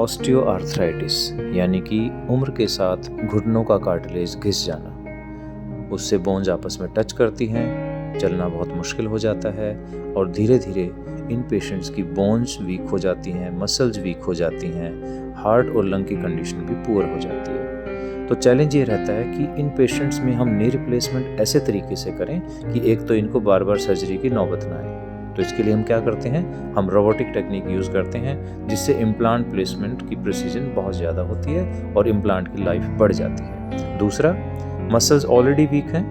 Osteoarthritis यानी कि उम्र के साथ घुटनों का कार्टिलेज घिस जाना, उससे बोन्स आपस में टच करती हैं, चलना बहुत मुश्किल हो जाता है और धीरे धीरे इन पेशेंट्स की बोन्स वीक हो जाती हैं, मसल्स वीक हो जाती हैं, हार्ट और लंग की कंडीशन भी पुअर हो जाती है। तो चैलेंज ये रहता है कि इन पेशेंट्स में हम नी रिप्लेसमेंट ऐसे तरीके से करें कि एक तो इनको बार बार सर्जरी की नौबत ना आए। तो इसके लिए हम क्या करते हैं, हम रोबोटिक टेक्निक यूज़ करते हैं जिससे इम्प्लांट प्लेसमेंट की प्रिसीजन बहुत ज़्यादा होती है और इम्प्लांट की लाइफ बढ़ जाती है। दूसरा, मसल्स ऑलरेडी वीक हैं,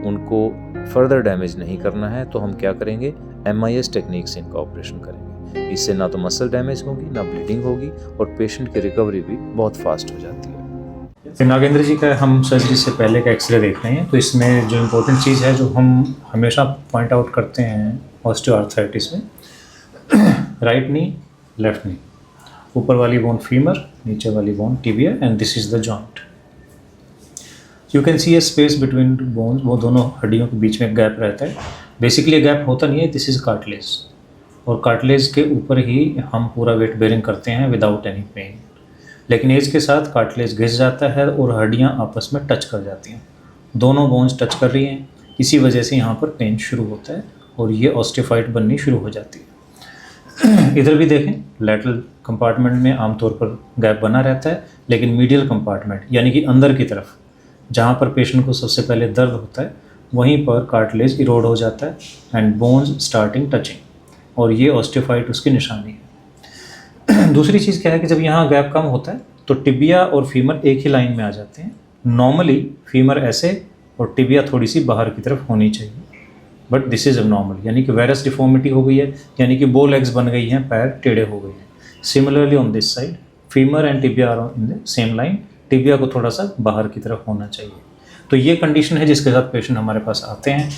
उनको फर्दर डैमेज नहीं करना है, तो हम क्या करेंगे, MIS टेक्निक से इनका ऑपरेशन करेंगे। इससे ना तो मसल डैमेज होगी, ना ब्लीडिंग होगी और पेशेंट की रिकवरी भी बहुत फास्ट हो जाती है। नागेंद्र जी का हम सर्जरी से पहले का एक्सरे देख रहे हैं, तो इसमें जो इम्पोर्टेंट चीज़ है जो हम हमेशा पॉइंट आउट करते हैं ऑस्टियोआर्थराइटिस में, राइट नी, लेफ्ट नी, ऊपर वाली बोन फीमर, नीचे वाली bone tibia and this is the joint. You can see A space between bones, वो दोनों हड्डियों के बीच में गैप रहता है। बेसिकली गैप होता नहीं है, दिस इज़ कार्टिलेज, और कार्टिलेज के ऊपर ही हम पूरा वेट बेयरिंग करते हैं विदाउट एनी पेन। लेकिन एज के साथ कार्टिलेज घिस जाता है और हड्डियाँ आपस में टच कर जाती हैं, दोनों बोन्स टच कर रही हैं, इसी वजह से यहाँ पर पेन शुरू होता है और ये ऑस्टियोफाइट बननी शुरू हो जाती है। इधर भी देखें, लैटरल कंपार्टमेंट में आमतौर पर गैप बना रहता है, लेकिन मीडियल कंपार्टमेंट यानी कि अंदर की तरफ जहाँ पर पेशेंट को सबसे पहले दर्द होता है, वहीं पर कार्टिलेज इरोड हो जाता है एंड बोन्स स्टार्टिंग टचिंग, और ये ऑस्टियोफाइट उसकी निशानी है। दूसरी चीज़ क्या है कि जब यहाँ गैप कम होता है तो टिबिया और फीमर एक ही लाइन में आ जाते हैं। नॉर्मली फीमर ऐसे और टिबिया थोड़ी सी बाहर की तरफ होनी चाहिए, बट दिस इज़ अबनॉर्मल, यानी कि वेरस डिफॉर्मिटी हो गई है, यानी कि बो लेग्स बन गई हैं, पैर टेढ़े हो गए हैं। Similarly on this side femur and tibia are in the same line, tibia को थोड़ा सा बाहर की तरफ होना चाहिए। तो ये कंडीशन है जिसके साथ पेशेंट हमारे पास आते हैं।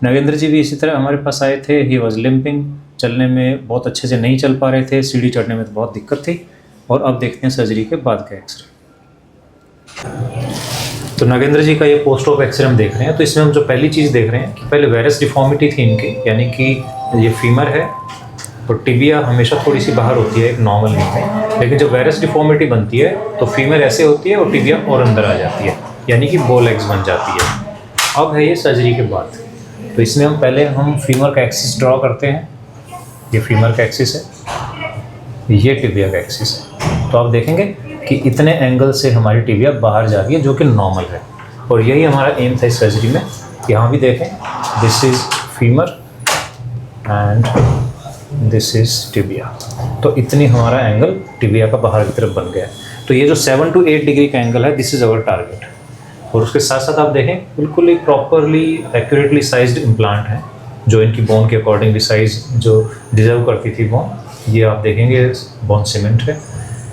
नागेंद्र जी भी इसी तरह हमारे पास आए थे। ही वॉज लिम्पिंग, चलने में बहुत अच्छे से नहीं चल पा रहे थे, सीढ़ी चढ़ने में तो बहुत दिक्कत थी। और अब देखते हैं सर्जरी के बाद का एक्सरे। तो नागेंद्र जी का ये पोस्ट ऑप एक्सरे हम देख रहे हैं। तो इसमें हम जो पहली चीज़ देख रहे हैं कि पहले वेरस डिफॉर्मिटी थी इनकी, यानी कि ये फीमर है और टिबिया हमेशा थोड़ी सी बाहर होती है एक नॉर्मल नी में, लेकिन जब वेरस डिफॉर्मिटी बनती है तो फीमर ऐसे होती है और टिबिया और अंदर आ जाती है, यानी कि बो लेग्स बन जाती है। अब है ये सर्जरी के बाद। तो इसमें हम पहले फीमर का एक्सिस ड्रॉ करते हैं। ये फीमर का एक्सिस है, ये टिबिया का एक्सिस है। तो आप देखेंगे कि इतने एंगल से हमारी टिबिया बाहर जा रही है, जो कि नॉर्मल है, और यही हमारा एम था इस सर्जरी में। यहाँ भी देखें, this is femur and this is tibia. तो इतनी हमारा एंगल टिबिया का बाहर की तरफ बन गया है। तो ये जो 7 to 8 डिग्री का एंगल है, दिस इज़ अवर टारगेट। और उसके साथ साथ आप देखें, बिल्कुल एक प्रॉपरली एक्यूरेटली साइज्ड इम्प्लांट है, जो इनकी बोन के अकॉर्डिंगली साइज जो डिजर्व करती थी बोन। ये आप देखेंगे बोन सीमेंट है,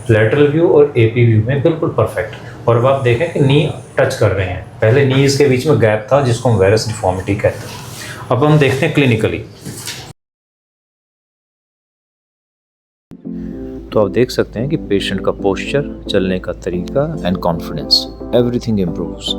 लैटरल व्यू और AP व्यू में बिल्कुल परफेक्ट। और अब आप देखें कि नी टच कर रहे हैं, पहले नीज के बीच में गैप था जिसको हम वेरस डिफॉर्मिटी कहते हैं। अब हम देखते हैं क्लिनिकली। तो आप देख सकते हैं कि पेशेंट का पोस्चर, चलने का तरीका एंड कॉन्फिडेंस, एवरीथिंग इम्प्रूव्स।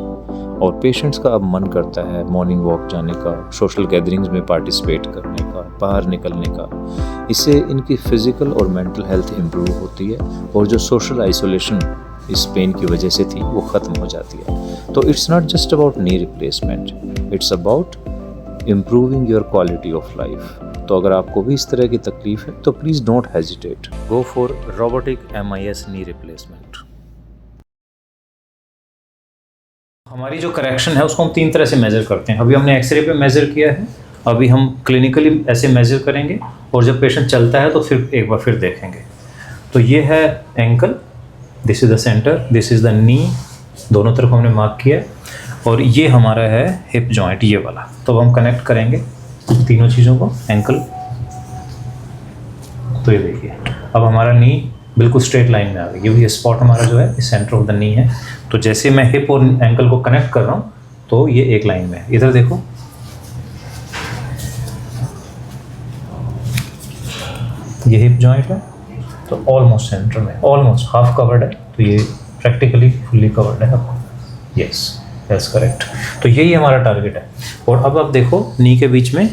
और पेशेंट्स का अब मन करता है मॉर्निंग वॉक जाने का, सोशल गैदरिंग्स में पार्टिसिपेट करने का, बाहर निकलने का। इससे इनकी फिजिकल और मेंटल हेल्थ इम्प्रूव होती है और जो सोशल आइसोलेशन इस पेन की वजह से थी वो ख़त्म हो जाती है। तो it's not just about knee replacement, it's about improving your quality of life. तो अगर आपको भी इस तरह की तकलीफ है तो please don't hesitate, go for robotic MIS knee replacement. हमारी जो करेक्शन है उसको हम 3 तरह से मेज़र करते हैं। अभी हमने एक्सरे पे मेज़र किया है, अभी हम क्लिनिकली ऐसे मेज़र करेंगे, और जब पेशेंट चलता है तो फिर एक बार फिर देखेंगे। तो ये है ankle, this is the centre, this is the knee, दोनों तरफ हमने मार्क किया है, और ये हमारा है हिप जॉइंट, ये वाला। तो हम कनेक्ट करेंगे तीनों चीज़ों को, एंकल। तो ये देखिए, अब हमारा नी बिल्कुल स्ट्रेट लाइन में आ गई। ये भी स्पॉट हमारा जो है इस सेंटर ऑफ द नी है। तो जैसे मैं हिप और एंकल को कनेक्ट कर रहा हूँ तो ये एक लाइन में है। इधर देखो, ये हिप जॉइंट है, तो ऑलमोस्ट सेंटर में, ऑलमोस्ट हाफ कवर्ड है, तो ये प्रैक्टिकली फुल्ली कवर्ड है। अब यस, दैट्स करेक्ट। तो यही हमारा टारगेट है। और अब आप देखो, नी के बीच में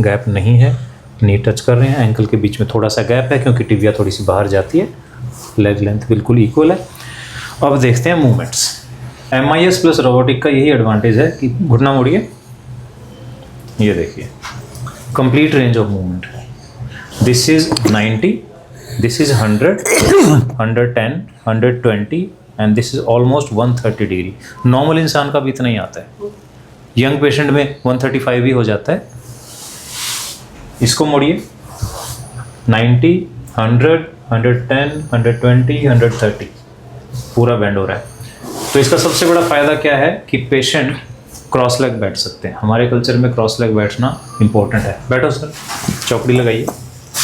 गैप नहीं है, नी टच कर रहे हैं, एंकल के बीच में थोड़ा सा गैप है क्योंकि टिबिया थोड़ी सी बाहर जाती है, लेग लेंथ बिल्कुल इक्वल है। अब देखते हैं मूवमेंट्स। MIS प्लस रोबोटिक का यही एडवांटेज है कि घुटना मोड़िए, ये देखिए complete range of movement. This is 90, this is 100, 110, 120 and this is almost 130 degree. Normal इंसान का भी इतना ही आता है, यंग पेशेंट में 135 भी हो जाता है। इसको मोड़िए 90, 100, 110, 120, 130, पूरा बेंड हो रहा है। तो इसका सबसे बड़ा फ़ायदा क्या है कि पेशेंट क्रॉस लेग बैठ सकते हैं। हमारे कल्चर में क्रॉस लेग बैठना इंपॉर्टेंट है। बैठो सर, चौकड़ी लगाइए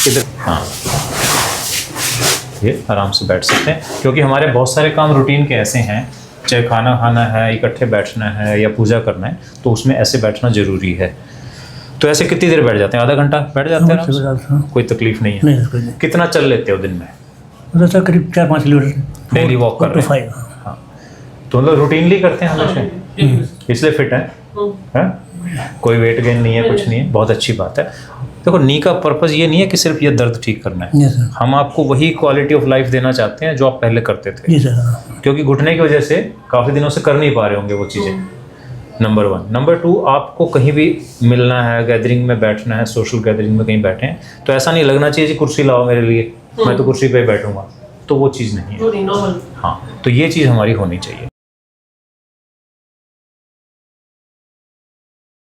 इधर, हाँ ये आराम से बैठ सकते हैं, क्योंकि हमारे बहुत सारे काम रूटीन के ऐसे हैं, चाहे खाना खाना है, इकट्ठे बैठना है या पूजा करना है, तो उसमें ऐसे बैठना ज़रूरी है। तो ऐसे कितनी देर बैठ जाते हैं? आधा घंटा बैठ जाते हैं आराम से? कोई तकलीफ नहीं है। कितना चल लेते हो दिन में? करीब 4-5 किलोमीटर डेली वॉक कर रहे हैं? हाँ, तो मतलब रूटीनली करते हैं हमेशा, इसलिए फिट है? कोई वेट गेन नहीं है, कुछ नहीं है, बहुत अच्छी बात है। देखो, नी का पर्पज़ ये नहीं है कि सिर्फ ये दर्द ठीक करना है, हम आपको वही क्वालिटी ऑफ लाइफ देना चाहते हैं जो आप पहले करते थे, क्योंकि घुटने की वजह से काफ़ी दिनों से कर नहीं पा रहे होंगे वो चीज़ें। नंबर 1। नंबर 2, आपको कहीं भी मिलना है, गैदरिंग में बैठना है, सोशल गैदरिंग में कहीं बैठे हैं, तो ऐसा नहीं लगना चाहिए कि कुर्सी लाओ मेरे लिए, मैं तो कुर्सी पे बैठूंगा, तो वो चीज़ नहीं है। हाँ, तो ये चीज़ हमारी होनी चाहिए।